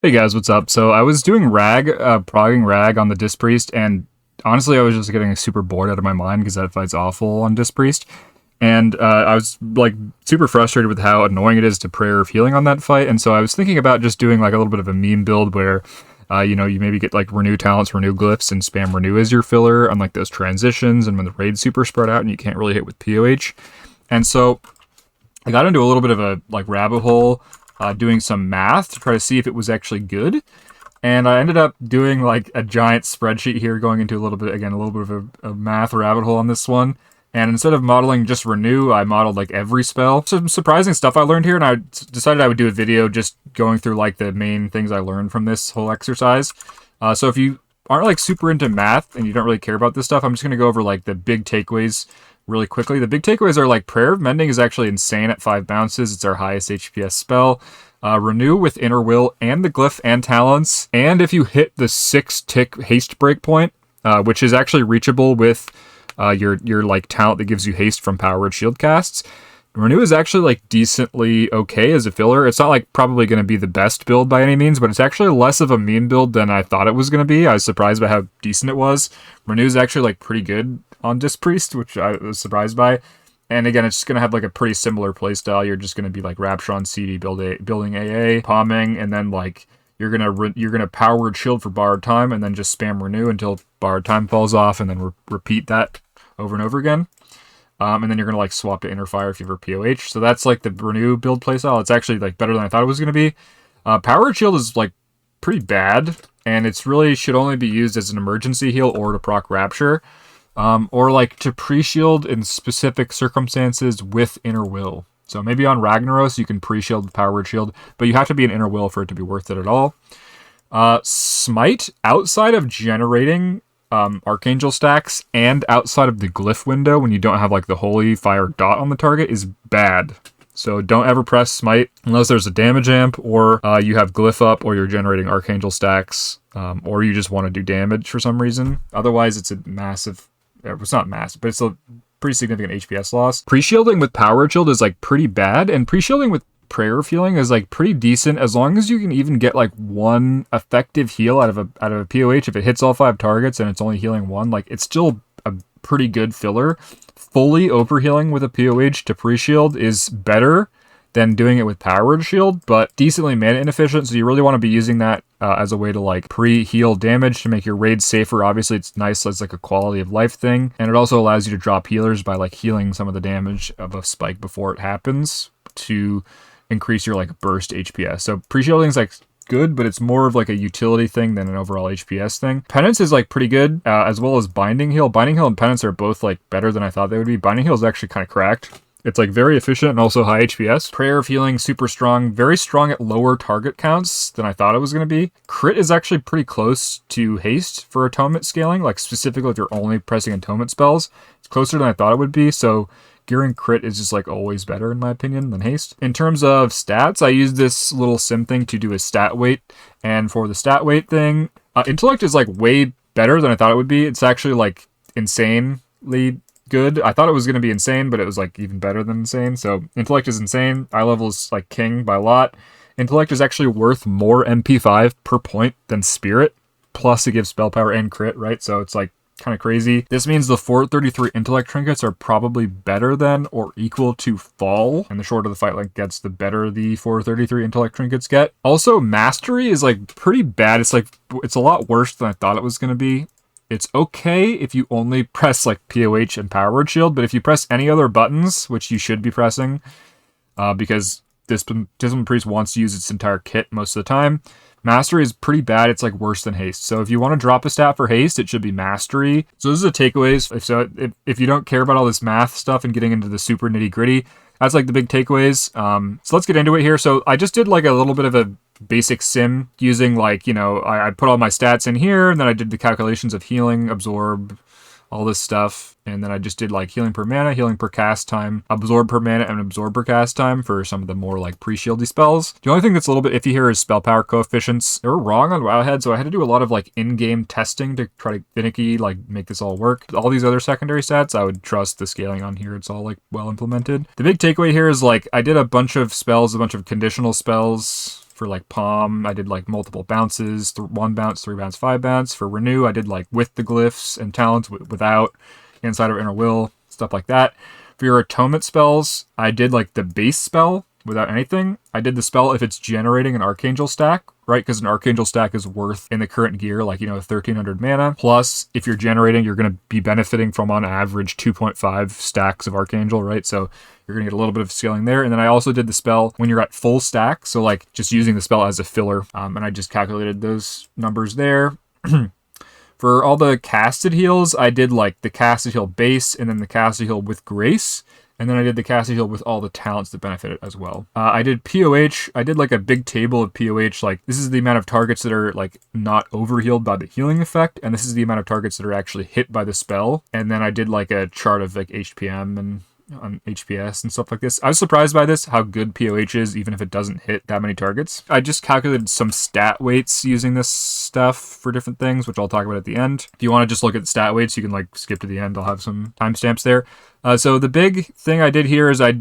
Hey guys, what's up? So I was doing progging Rag on the Disc Priest, and honestly, I was just getting super bored out of my mind because that fight's awful on Disc Priest. And I was like super frustrated with how annoying it is to Prayer of Healing on that fight. And so I was thinking about just doing like a little bit of a meme build where, you maybe get like Renew Talents, Renew Glyphs, and spam Renew as your filler on like those transitions and when the raid's super spread out and you can't really hit with POH. And so I got into a little bit of a like rabbit hole doing some math to try to see if it was actually good. And I ended up doing like a giant spreadsheet here, going into a little bit of a math rabbit hole on this one. And instead of modeling just Renew, I modeled like every spell. Some surprising stuff I learned here, and I decided I would do a video just going through like the main things I learned from this whole exercise. So if you aren't like super into math and you don't really care about this stuff, I'm just going to go over like the big takeaways really quickly. The big takeaways are like Prayer of Mending is actually insane at 5 bounces. It's our highest HPS spell. Renew with Inner Will and the Glyph and Talents. And if you hit the 6-tick haste breakpoint, which is actually reachable with your like talent that gives you haste from Power Word Shield casts, Renew is actually like decently okay as a filler. It's not like probably going to be the best build by any means, but it's actually less of a meme build than I thought it was going to be. I was surprised by how decent it was. Renew is actually like pretty good on Disc Priest, which I was surprised by. And again, it's just going to have like a pretty similar playstyle. You're just going to be like Rapture on CD, building AA, palming, and then like you're gonna Power Word Shield for borrowed time, and then just spam Renew until borrowed time falls off, and then repeat that over and over again. And then you're gonna like swap to Inner Fire if you have POH. So that's like the Renew build playstyle. It's actually like better than I thought it was gonna be. Power Word Shield is like pretty bad, and it's really should only be used as an emergency heal or to proc Rapture. Or like to pre-shield in specific circumstances with Inner Will. So maybe on Ragnaros you can pre-shield with Power Word Shield, but you have to be an Inner Will for it to be worth it at all. Smite, outside of generating Archangel stacks and outside of the Glyph window when you don't have like the Holy Fire dot on the target, is bad. So don't ever press Smite unless there's a damage amp, or you have Glyph up, or you're generating Archangel stacks, or you just want to do damage for some reason. Otherwise it's a massive... It's not massive, but it's a pretty significant HPS loss. Pre-shielding with Power Word Shield is like pretty bad, and pre-shielding with Prayer of Healing is like pretty decent as long as you can even get like one effective heal out of a POH. If it hits all 5 targets and it's only healing 1, like it's still a pretty good filler. Fully overhealing with a POH to pre-shield is better than doing it with Power Word Shield, but decently mana inefficient, so you really want to be using that as a way to like pre-heal damage to make your raids safer. Obviously it's nice as like a quality of life thing, and it also allows you to drop healers by like healing some of the damage of a spike before it happens to increase your like burst HPS. So pre-shielding is like good, but it's more of like a utility thing than an overall HPS thing. Penance is like pretty good, as well as Binding Heal. Binding Heal and Penance are both like better than I thought they would be. Binding Heal is actually kind of cracked. It's like very efficient and also high HPS. Prayer of Healing, super strong. Very strong at lower target counts than I thought it was going to be. Crit is actually pretty close to Haste for Atonement scaling, like specifically if you're only pressing Atonement spells. It's closer than I thought it would be, so gearing Crit is just like always better in my opinion than Haste. In terms of stats, I used this little sim thing to do a stat weight, and for the stat weight thing, Intellect is like way better than I thought it would be. It's actually like insanely good. I thought it was going to be insane, but it was like even better than insane. So Intellect is insane. Eye level is like king by a lot. Intellect is actually worth more MP5 per point than Spirit, plus it gives spell power and crit, right? So it's like kind of crazy. This means the 433 Intellect trinkets are probably better than or equal to Fall, and the shorter the fight length gets, the better the 433 Intellect trinkets get. Also, Mastery is like pretty bad. It's a lot worse than I thought it was going to be. It's okay if you only press like POH and Power Word Shield, but if you press any other buttons, which you should be pressing, because Discipline Priest wants to use its entire kit most of the time, Mastery is pretty bad. It's like worse than Haste. So if you want to drop a stat for Haste, it should be Mastery. So those are the takeaways. If you don't care about all this math stuff and getting into the super nitty gritty, that's like the big takeaways. So let's get into it here. So I just did like a little bit of a basic sim using like, I put all my stats in here, and then I did the calculations of healing, absorb, all this stuff. And then I just did like healing per mana, healing per cast time, absorb per mana, and absorb per cast time for some of the more like pre-shieldy spells. The only thing that's a little bit iffy here is spell power coefficients. They were wrong on Wowhead, so I had to do a lot of like in-game testing to try to finicky like make this all work. All these other secondary stats, I would trust the scaling on here. It's all like well implemented. The big takeaway here is like I did a bunch of spells, a bunch of conditional spells For like Palm, I did like multiple bounces, 1 bounce, 3 bounce, 5 bounce. For Renew, I did like with the glyphs and talents, without, inside of Inner Will, stuff like that. For your atonement spells, I did like the base spell without anything. I did the spell if it's generating an Archangel stack, right? Because an Archangel stack is worth in the current gear, like, 1,300 mana. Plus, if you're generating, you're going to be benefiting from on average 2.5 stacks of Archangel, right? So you're going to get a little bit of scaling there. And then I also did the spell when you're at full stack. So like just using the spell as a filler. And I just calculated those numbers there. For all the casted heals, I did like the casted heal base and then the casted heal with grace. And then I did the casted heal with all the talents that benefit it as well. I did POH. I did like a big table of POH. Like this is the amount of targets that are like not overhealed by the healing effect. And this is the amount of targets that are actually hit by the spell. And then I did like a chart of like HPM and on HPS and stuff like this. I was surprised by this, how good POH is, even if it doesn't hit that many targets. I just calculated some stat weights using this stuff for different things, which I'll talk about at the end. If you want to just look at the stat weights, you can like skip to the end. I'll have some timestamps there. So the big thing I did here is I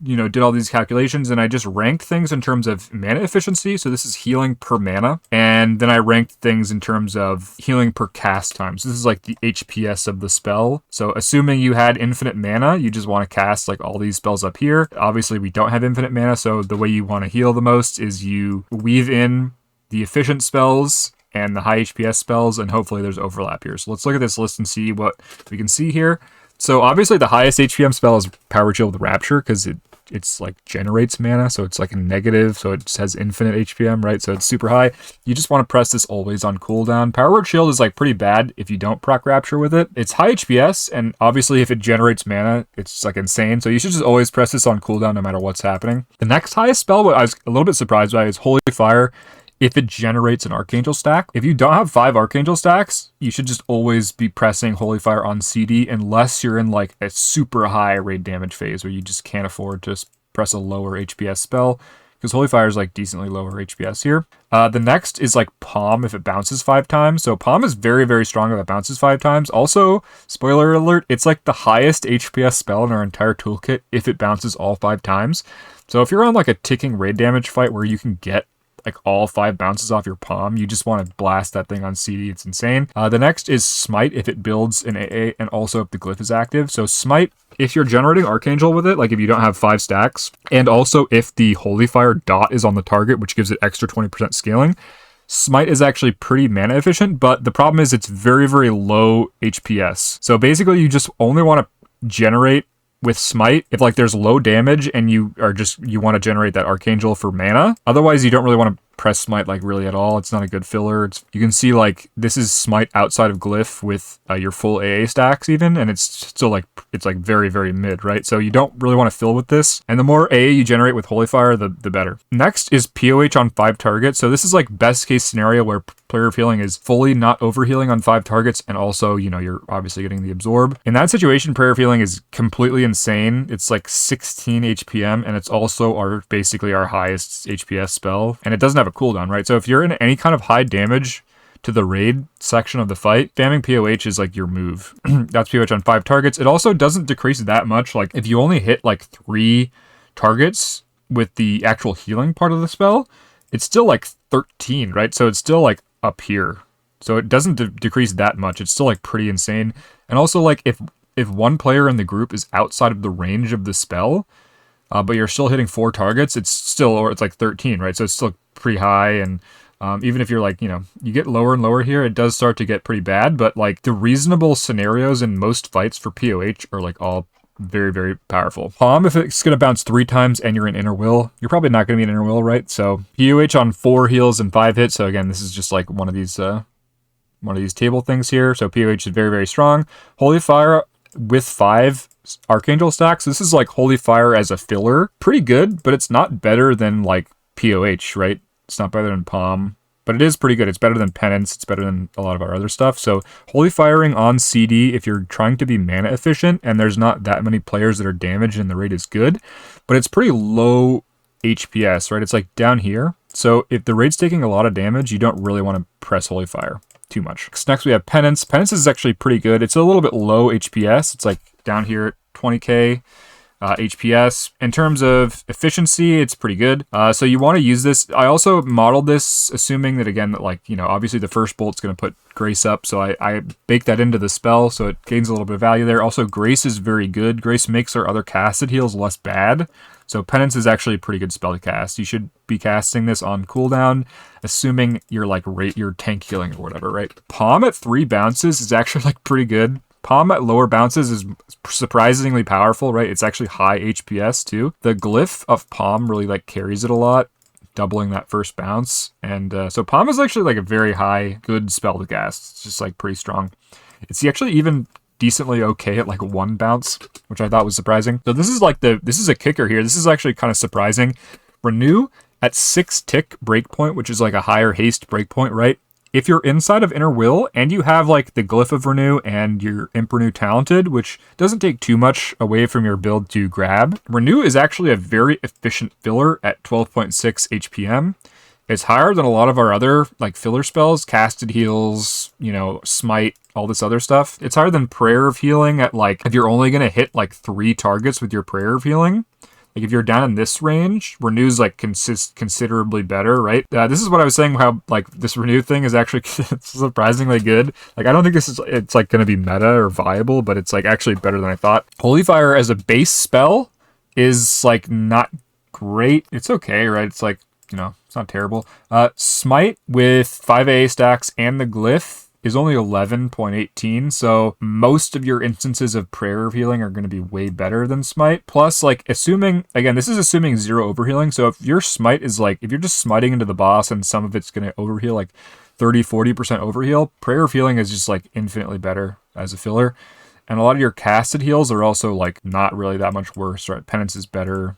did all these calculations and I just ranked things in terms of mana efficiency. So this is healing per mana. And then I ranked things in terms of healing per cast time. So this is like the HPS of the spell. So assuming you had infinite mana, you just want to cast like all these spells up here. Obviously we don't have infinite mana. So the way you want to heal the most is you weave in the efficient spells and the high HPS spells, and hopefully there's overlap here. So let's look at this list and see what we can see here. So obviously the highest HPM spell is Power Shield with Rapture because it's like generates mana, so it's like a negative, so it just has infinite HPM, right? So it's super high. You just want to press this always on cooldown. Power Word Shield is like pretty bad if you don't proc Rapture with it. It's high HPS, and obviously if it generates mana, it's like insane. So you should just always press this on cooldown no matter what's happening. The next highest spell, what I was a little bit surprised by, is Holy Fire. If it generates an Archangel stack. If you don't have 5 Archangel stacks, you should just always be pressing Holy Fire on CD unless you're in like a super high raid damage phase where you just can't afford to press a lower HPS spell, because Holy Fire is like decently lower HPS here. The next is like Palm if it bounces 5 times. So Palm is very, very strong if it bounces 5 times. Also, spoiler alert, it's like the highest HPS spell in our entire toolkit if it bounces all 5 times. So if you're on like a ticking raid damage fight where you can get like all 5 bounces off your Palm, you just want to blast that thing on CD. It's insane. The next is Smite if it builds an AA and also if the glyph is active. So Smite, if you're generating Archangel with it, like if you don't have 5 stacks, and also if the Holy Fire dot is on the target, which gives it extra 20% scaling, Smite is actually pretty mana efficient, but the problem is it's very, very low HPS. So basically you just only want to generate with Smite if like there's low damage and you want to generate that Archangel for mana. Otherwise you don't really want to press Smite like really at all. It's not a good filler. You can see like this is Smite outside of Glyph with your full AA stacks even, and it's still like it's like very, very mid, right? So you don't really want to fill with this, and the more AA you generate with Holy Fire, the better. Next is POH on 5 targets. So this is like best case scenario where player of healing is fully not overhealing on 5 targets, and also you're obviously getting the absorb. In that situation, prayer of healing is completely insane. It's like 16 HPM, and it's also basically our highest HPS spell, and it doesn't have a cooldown, right? So if you're in any kind of high damage to the raid section of the fight, spamming POH is like your move. That's POH on 5 targets. It also doesn't decrease that much. Like if you only hit like 3 targets with the actual healing part of the spell, it's still like 13, right? So it's still like up here. So it doesn't decrease that much. It's still like pretty insane. And also like if one player in the group is outside of the range of the spell, but you're still hitting 4 targets, it's like 13, right? So it's still pretty high. And even if you're like, you get lower and lower here, it does start to get pretty bad. But like the reasonable scenarios in most fights for POH are like all very, very powerful. Palm, if it's going to bounce 3 times and you're in Inner Will, you're probably not going to be in Inner Will, right? So POH on 4 heals and 5 hits. So again, this is just like one of these table things here. So POH is very, very strong. Holy Fire with 5 Archangel stacks. This is like Holy Fire as a filler. Pretty good, but it's not better than like POH, right? It's not better than Palm, but it is pretty good. It's better than Penance. It's better than a lot of our other stuff. So Holy Firing on CD, if you're trying to be mana efficient and there's not that many players that are damaged and the rate is good, but it's pretty low HPS, right? It's like down here. So if the rate's taking a lot of damage, you don't really want to press Holy Fire too much. Next we have Penance. Penance is actually pretty good. It's a little bit low HPS. It's like down here at 20k. HPS. In terms of efficiency, it's pretty good. So you want to use this. I also modeled this assuming that, again, that like, you know, obviously the first bolt's going to put Grace up. So I baked that into the spell, so it gains a little bit of value there. Also, Grace is very good. Grace makes our other casted heals less bad. So Penance is actually a pretty good spell to cast. You should be casting this on cooldown, assuming you're like your tank healing or whatever, right? Palm at 3 bounces is actually like pretty good. Palm at lower bounces is surprisingly powerful, right? It's actually high HPS too. The glyph of Palm really like carries it a lot, doubling that first bounce. And so Palm is actually like a very high, good spell to cast. It's just like pretty strong. It's actually even decently okay at like 1 bounce, which I thought was surprising. So this is like this is a kicker here. This is actually kind of surprising. Renew at 6 tick breakpoint, which is like a higher haste breakpoint, right? If you're inside of Inner Will and you have like the Glyph of Renew and your Imp Renew Talented, which doesn't take too much away from your build to grab, Renew is actually a very efficient filler at 12.6 HPM. It's higher than a lot of our other like filler spells, casted heals, you know, smite, all this other stuff. It's higher than Prayer of Healing at like, if you're only going to hit like 3 targets with your Prayer of Healing. Like if you're down in this range, Renew's like considerably better, right? This is what I was saying, how like this Renew thing is actually surprisingly good. Like I don't think it's like going to be meta or viable, but it's like actually better than I thought. Holy Fire as a base spell is like not great. It's okay, right? It's like, you know, it's not terrible. Smite with 5 AA stacks and the Glyph is only 11.18, so most of your instances of Prayer of Healing are going to be way better than Smite. Plus, like, assuming, again, this is assuming 0 overhealing, so if your Smite is like, if you're just smiting into the boss and some of it's going to overheal, like 30-40% overheal, Prayer of Healing is just like infinitely better as a filler. And a lot of your casted heals are also like not really that much worse, right? Penance is better.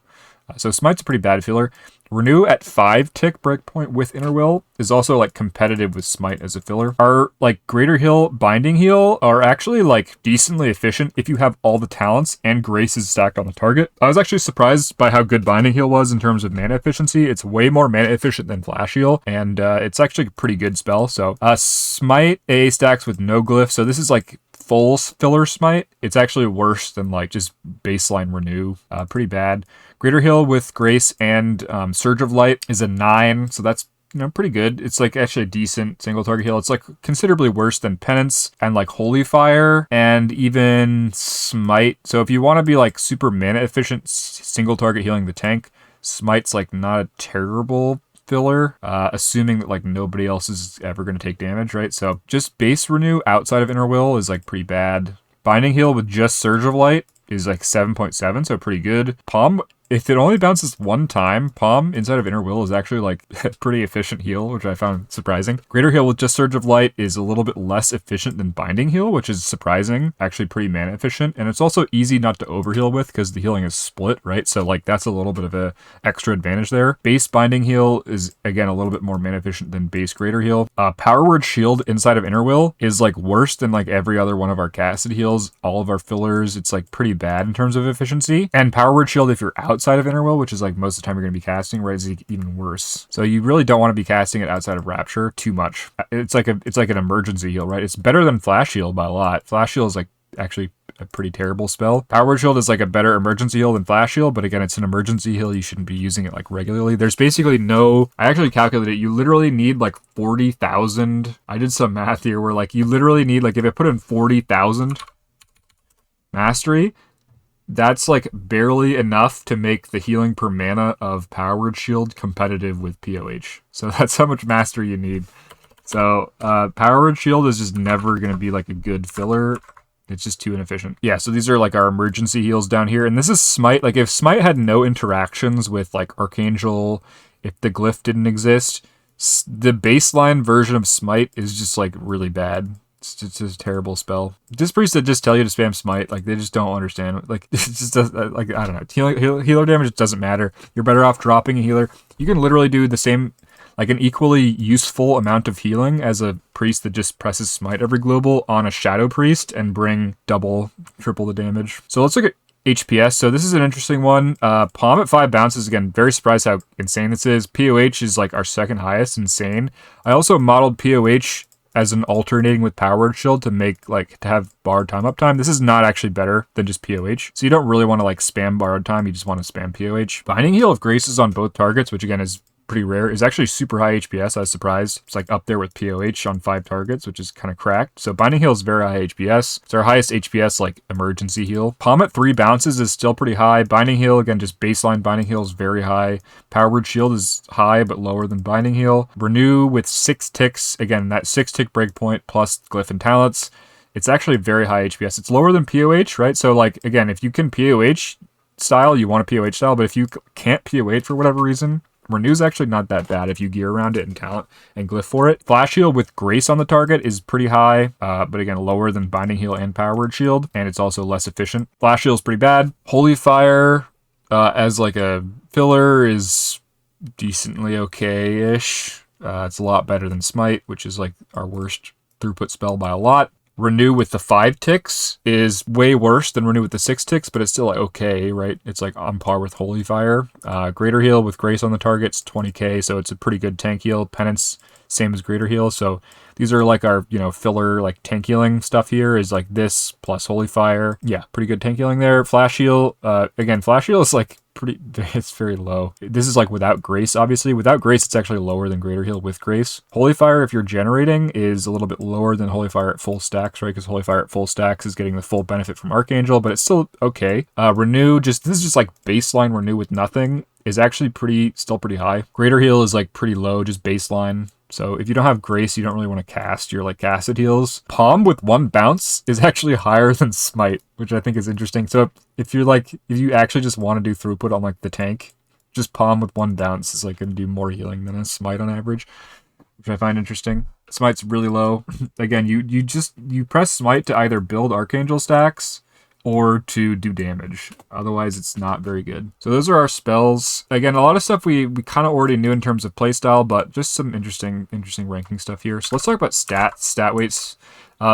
So Smite's a pretty bad filler. Renew at 5 tick breakpoint with Inner Will is also like competitive with Smite as a filler. Our like Greater Heal, Binding Heal are actually like decently efficient if you have all the talents and Grace is stacked on the target. I was actually surprised by how good Binding Heal was in terms of mana efficiency. It's way more mana efficient than Flash Heal, and it's actually a pretty good spell. So Smite A stacks with no glyph. So this is like full filler Smite. It's actually worse than like just baseline Renew. Pretty bad. Greater Heal with Grace and Surge of Light is a 9, so that's, you know, pretty good. It's like actually a decent single target heal. It's like considerably worse than Penance and like Holy Fire and even Smite. So if you want to be like super mana efficient single target healing the tank, Smite's like not a terrible filler, assuming that like nobody else is ever going to take damage, right? So just base Renew outside of Inner Will is like pretty bad. Binding Heal with just Surge of Light is like 7.7, so pretty good. Palm, if it only bounces 1 time, Palm inside of Inner Will is actually like a pretty efficient heal, which I found surprising. Greater Heal with just Surge of Light is a little bit less efficient than Binding Heal, which is surprising. Actually pretty mana efficient, and it's also easy not to overheal with because the healing is split, right? So like that's a little bit of a extra advantage there. Base Binding Heal is again a little bit more mana efficient than base Greater Heal. Power Word Shield inside of Inner Will is like worse than like every other one of our casted heals. All of our fillers, it's like pretty bad in terms of efficiency. And Power Word Shield, if you're outside of Inner Will, which is like most of the time you're going to be casting, right, is even worse. So you really don't want to be casting it outside of Rapture too much. It's like an emergency heal, right? It's better than Flash Heal by a lot. Flash Heal is like actually a pretty terrible spell. Power Word Shield is like a better emergency heal than Flash Heal, but again, it's an emergency heal. You shouldn't be using it like regularly. There's basically no, I actually calculated it. You literally need like 40,000. I did some math here where like you literally need, like if I put in 40,000 mastery, that's like barely enough to make the healing per mana of Power Word Shield competitive with POH. So that's how much mastery you need. So Power Word Shield is just never going to be like a good filler. It's just too inefficient. Yeah, so these are like our emergency heals down here. And this is Smite. Like if Smite had no interactions with like Archangel, if the glyph didn't exist, the baseline version of Smite is just like really bad. It's just a terrible spell. Dispriests that just tell you to spam Smite, like they just don't understand. Like it just does, like I don't know. Healer damage doesn't matter. You're better off dropping a healer. You can literally do the same, like an equally useful amount of healing as a priest that just presses Smite every global on a Shadow Priest and bring double, triple the damage. So let's look at HPS. So this is an interesting one. Palm at 5 bounces, again, very surprised how insane this is. POH is like our second highest, insane. I also modeled POH as an alternating with Power Word Shield to make, like, to have borrowed time uptime. This is not actually better than just POH. So you don't really want to, like, spam borrowed time. You just want to spam POH. Binding Heal of Graces on both targets, which again is pretty rare, is actually super high HPS. I was surprised. It's like up there with POH on 5 targets, which is kind of cracked. So Binding Heal is very high HPS. It's our highest HPS like emergency heal. Palm at 3 bounces is still pretty high. Binding Heal, again, just baseline Binding Heal is very high. Power Word Shield is high but lower than Binding Heal. Renew with 6 ticks. Again, that 6 tick breakpoint plus Glyph and Talents. It's actually very high HPS. It's lower than POH, right? So like, again, if you can POH style, you want a POH style, but if you can't POH for whatever reason, Renew's actually not that bad if you gear around it and talent and glyph for it. Flash Heal with Grace on the target is pretty high, but again, lower than Binding Heal and Power Word Shield, and it's also less efficient. Flash Heal is pretty bad. Holy Fire as like a filler is decently okay-ish. It's a lot better than Smite, which is like our worst throughput spell by a lot. Renew with the 5 ticks is way worse than Renew with the 6 ticks, but it's still like okay, right? It's like on par with Holy Fire. Greater Heal with Grace on the target's 20k, so it's a pretty good tank heal. Penance, same as Greater Heal. So these are like our, filler, like tank healing stuff here is like this plus Holy Fire. Yeah, pretty good tank healing there. Flash Heal, again, Flash Heal is like it's very low. This is like without Grace, obviously. Without Grace, it's actually lower than Greater Heal with Grace. Holy Fire, if you're generating, is a little bit lower than Holy Fire at full stacks, right? Because Holy Fire at full stacks is getting the full benefit from Archangel, but it's still okay. Renew, this is just like baseline Renew with nothing, is actually still pretty high. Greater Heal is like pretty low, just baseline. So if you don't have Grace, you don't really want to cast your like acid heals. Palm with 1 bounce is actually higher than Smite, which I think is interesting. So if you actually just want to do throughput on like the tank, just Palm with 1 bounce is like going to do more healing than a Smite on average, which I find interesting. Smite's really low. Again, you press Smite to either build Archangel stacks or to do damage. Otherwise, it's not very good. So those are our spells. Again, a lot of stuff we kind of already knew in terms of playstyle, but just some interesting ranking stuff here. So let's talk about stat weights.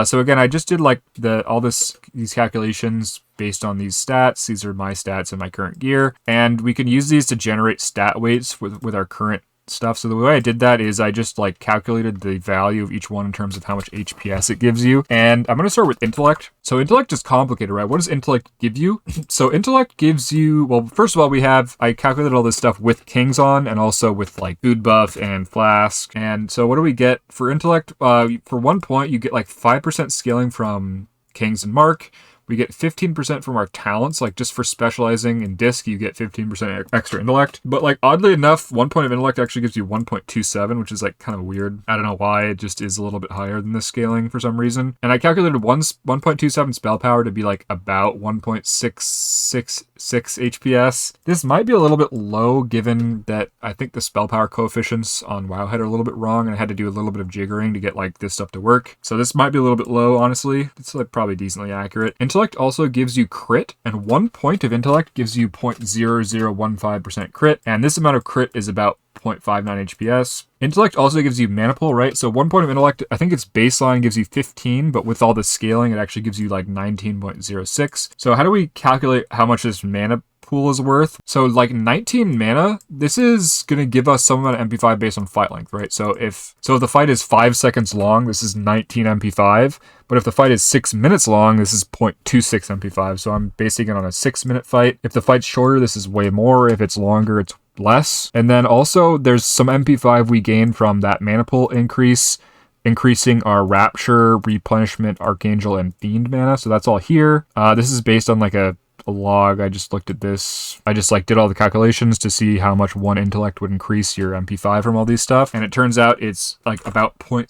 So again, I just did like these calculations based on these stats. These are my stats and my current gear, and we can use these to generate stat weights with our current stuff. So the way I did that is I just like calculated the value of each one in terms of how much HPS it gives you. And I'm going to start with intellect. So intellect is complicated, right? What does intellect give you? So intellect gives you, well, first of all, I calculated all this stuff with kings on and also with like food buff and flask. And so what do we get for intellect? For 1 point, you get like 5% scaling from kings and mark. We get 15% from our talents, like just for specializing in disc, you get 15% extra intellect. But like oddly enough, 1 point of intellect actually gives you 1.27, which is like kind of weird. I don't know why, it just is a little bit higher than this scaling for some reason. And I calculated 1.27 spell power to be like about 1.666 HPS. This might be a little bit low given that I think the spell power coefficients on Wowhead are a little bit wrong, and I had to do a little bit of jiggering to get like this stuff to work. So this might be a little bit low, honestly. It's like probably decently accurate. Intellect also gives you crit, and 1 point of intellect gives you 0.0015% crit, and this amount of crit is about 0.59 HPS. Intellect also gives you mana pool, right? So 1 point of intellect, I think its baseline gives you 15, but with all the scaling, it actually gives you like 19.06. So how do we calculate how much this mana pool is worth? So like 19 mana, this is going to give us some amount of MP5 based on fight length, right? So if the fight is 5 seconds long, this is 19 MP5. But if the fight is 6 minutes long, this is 0.26 MP5. So I'm basing it on a 6-minute fight. If the fight's shorter, this is way more. If it's longer, it's less. And then also there's some MP5 we gain from that mana pool increase, increasing our Rapture, Replenishment, Archangel, and Fiend mana. So that's all here. This is based on like a log. I just looked at this. I just like did all the calculations to see how much 1 intellect would increase your MP5 from all these stuff. And it turns out it's like about 0.7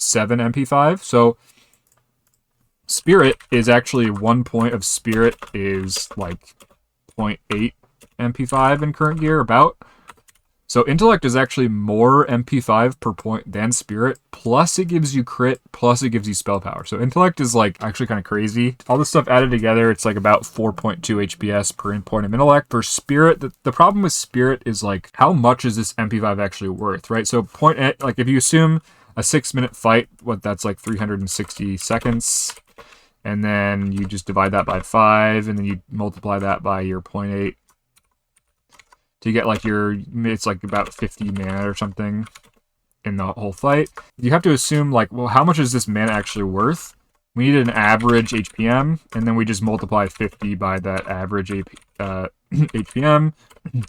MP5. So Spirit is actually 1 point of Spirit is like 0.8 MP5 in current gear, about. So intellect is actually more MP5 per point than Spirit, plus it gives you crit, plus it gives you spell power. So intellect is like actually kind of crazy. All this stuff added together, it's like about 4.2 HPS per point of intellect. For Spirit, the problem with Spirit is like, how much is this MP5 actually worth, right? So like if you assume a 6-minute fight, that's like 360 seconds, and then you just divide that by 5, and then you multiply that by your 0.8. To get like it's like about 50 mana or something. in the whole fight. You have to assume, like, well, how much is this mana actually worth? We need an average HPM, and then we just multiply 50 by that average HPM,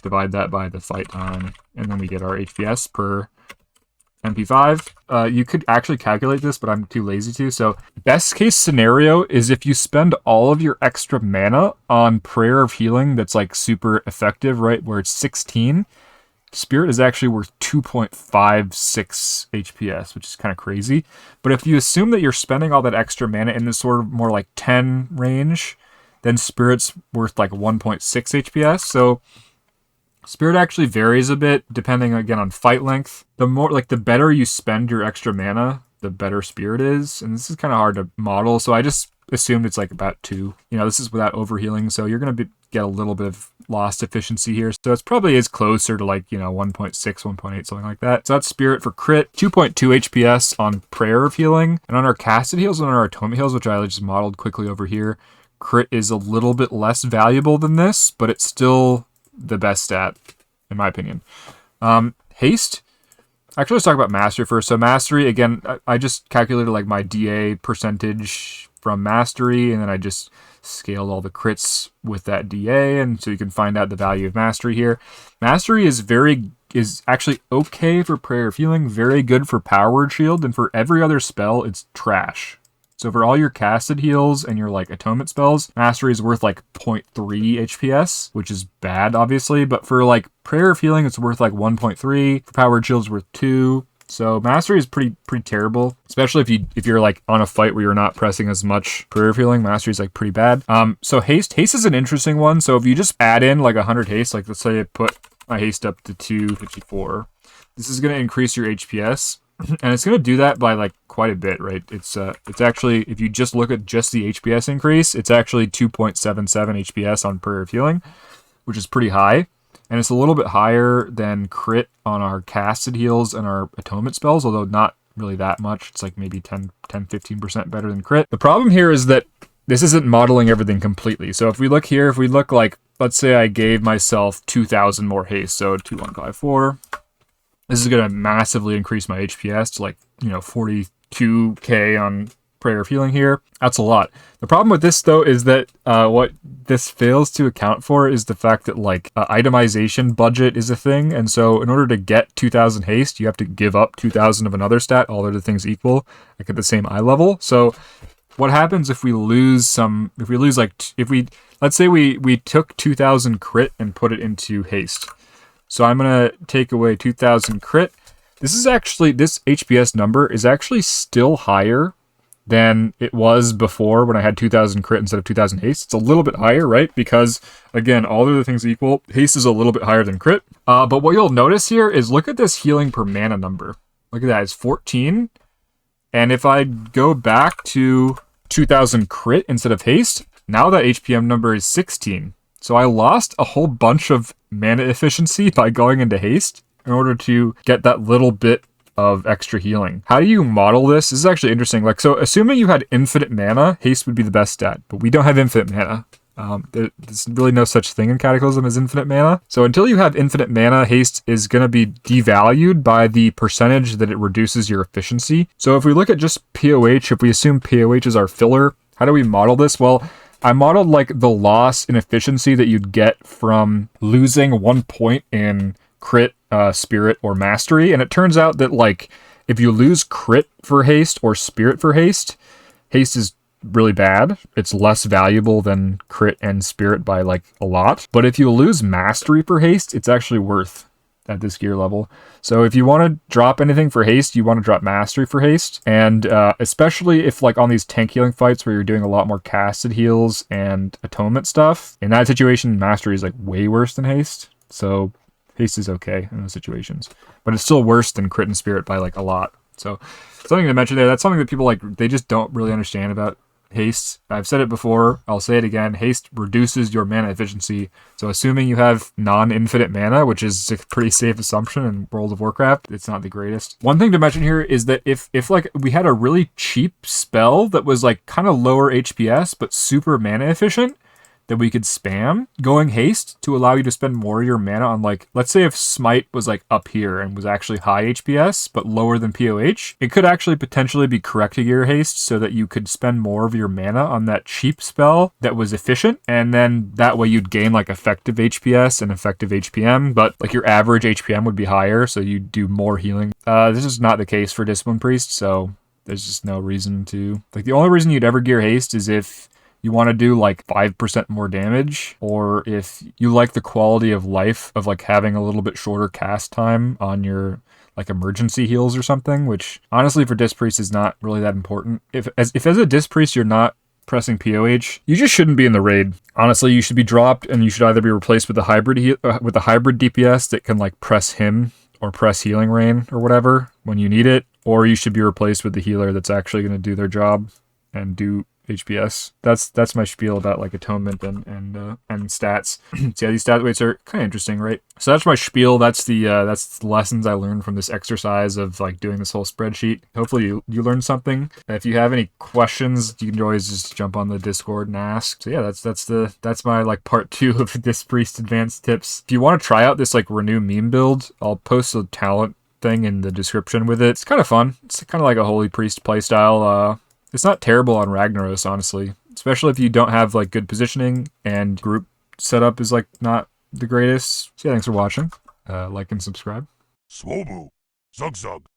divide that by the fight time, and then we get our HPS per MP5. You could actually calculate this, but I'm too lazy to. So best case scenario is if you spend all of your extra mana on Prayer of Healing that's like super effective, right, where it's 16, Spirit is actually worth 2.56 HPS, which is kind of crazy. But if you assume that you're spending all that extra mana in this sort of more like 10 range, then Spirit's worth like 1.6 HPS. So Spirit actually varies a bit depending, again, on fight length. The more, like, the better you spend your extra mana, the better Spirit is. And this is kind of hard to model, so I just assumed it's like about 2. You know, this is without overhealing, so you're going to get a little bit of lost efficiency here. So it probably is closer to like, 1.6, 1.8, something like that. So that's Spirit for crit. 2.2 HPS on Prayer of Healing. And on our casted heals and on our atonement heals, which I just modeled quickly over here, crit is a little bit less valuable than this, but it's still the best stat, in my opinion. Haste. Actually, let's talk about Mastery first. So Mastery, again, I just calculated like my DA percentage from Mastery, and then I just scaled all the crits with that DA, and so you can find out the value of Mastery here. Mastery is actually okay for Prayer of Healing, very good for Power Word Shield, and for every other spell, it's trash. So for all your casted heals and your like atonement spells, Mastery is worth like 0.3 HPS, which is bad, obviously. But for like Prayer of Healing, it's worth like 1.3. For Power Word Shield, it's worth 2. So Mastery is pretty terrible, especially if you're like on a fight where you're not pressing as much Prayer of Healing. Mastery is like pretty bad. So Haste is an interesting one. So if you just add in like 100 haste, like let's say I put my haste up to 254, this is going to increase your HPS. And it's going to do that by like quite a bit, right? It's actually, if you just look at just the HPS increase, it's actually 2.77 HPS on Prayer of Healing, which is pretty high. And it's a little bit higher than crit on our casted heals and our atonement spells, although not really that much. It's like maybe 15% better than crit. The problem here is that this isn't modeling everything completely. So if we look here, if we look like, let's say I gave myself 2,000 more haste, so 2154. This is going to massively increase my HPS to like, 42k on Prayer of Healing here. That's a lot. The problem with this, though, is that what this fails to account for is the fact that like itemization budget is a thing. And so in order to get 2,000 haste, you have to give up 2,000 of another stat, all other things equal, like at the same eye level. So what happens if we lose let's say we took 2,000 crit and put it into haste. So I'm going to take away 2,000 crit. This HPS number is actually still higher than it was before when I had 2,000 crit instead of 2,000 haste. It's a little bit higher, right? Because, again, all other things equal, haste is a little bit higher than crit. But what you'll notice here is look at this healing per mana number. Look at that, it's 14. And if I go back to 2,000 crit instead of haste, now that HPM number is 16. So I lost a whole bunch of mana efficiency by going into haste in order to get that little bit of extra healing. How do you model this? This is actually interesting. Like, so assuming you had infinite mana, haste would be the best stat, but we don't have infinite mana. There's really no such thing in Cataclysm as infinite mana. So until you have infinite mana, haste is going to be devalued by the percentage that it reduces your efficiency. So if we look at just POH, if we assume POH is our filler, how do we model this? Well, I modeled like the loss in efficiency that you'd get from losing 1 point in crit, spirit, or mastery. And it turns out that like if you lose crit for haste or spirit for haste, haste is really bad. It's less valuable than crit and spirit by like a lot. But if you lose mastery for haste, it's actually worth at this gear level. So if you want to drop anything for haste, you want to drop mastery for haste. And especially if like on these tank healing fights where you're doing a lot more casted heals and atonement stuff, in that situation, mastery is like way worse than haste. So haste is okay in those situations, but it's still worse than crit and spirit by like a lot. So something to mention there, that's something that people like, they just don't really understand about haste. I've said it before, I'll say it again, haste reduces your mana efficiency. So assuming you have non-infinite mana, which is a pretty safe assumption in World of Warcraft, it's not the greatest. One thing to mention here is that if like we had a really cheap spell that was like kind of lower HPS but super mana efficient, that we could spam going haste to allow you to spend more of your mana on, like, let's say if smite was like up here and was actually high HPS but lower than POH, it could actually potentially be correcting your haste so that you could spend more of your mana on that cheap spell that was efficient, and then that way you'd gain like effective HPS and effective HPM, but like your average HPM would be higher, so you'd do more healing. This is not the case for Discipline Priest, so there's just no reason to, like, the only reason you'd ever gear haste is if you want to do like 5% more damage, or if you like the quality of life of like having a little bit shorter cast time on your like emergency heals or something, which honestly for Disc Priest is not really that important. If as a Disc Priest you're not pressing POH, you just shouldn't be in the raid. Honestly, you should be dropped, and you should either be replaced with a hybrid DPS that can like press him or press Healing Rain or whatever when you need it, or you should be replaced with the healer that's actually going to do their job and do HPS. That's my spiel about like atonement and stats. So yeah, these stat weights are kind of interesting, right? So that's my spiel. That's the lessons I learned from this exercise of like doing this whole spreadsheet. Hopefully you learned something. If you have any questions, you can always just jump on the Discord and ask. So yeah, that's my like part 2 of Disc Priest advanced tips. If you want to try out this like renew meme build, I'll post a talent thing in the description with it. It's kind of fun. It's kind of like a Holy Priest playstyle. It's not terrible on Ragnaros, honestly, especially if you don't have like good positioning and group setup is like not the greatest. So yeah, thanks for watching. Like and subscribe. Swobu, Zug Zug.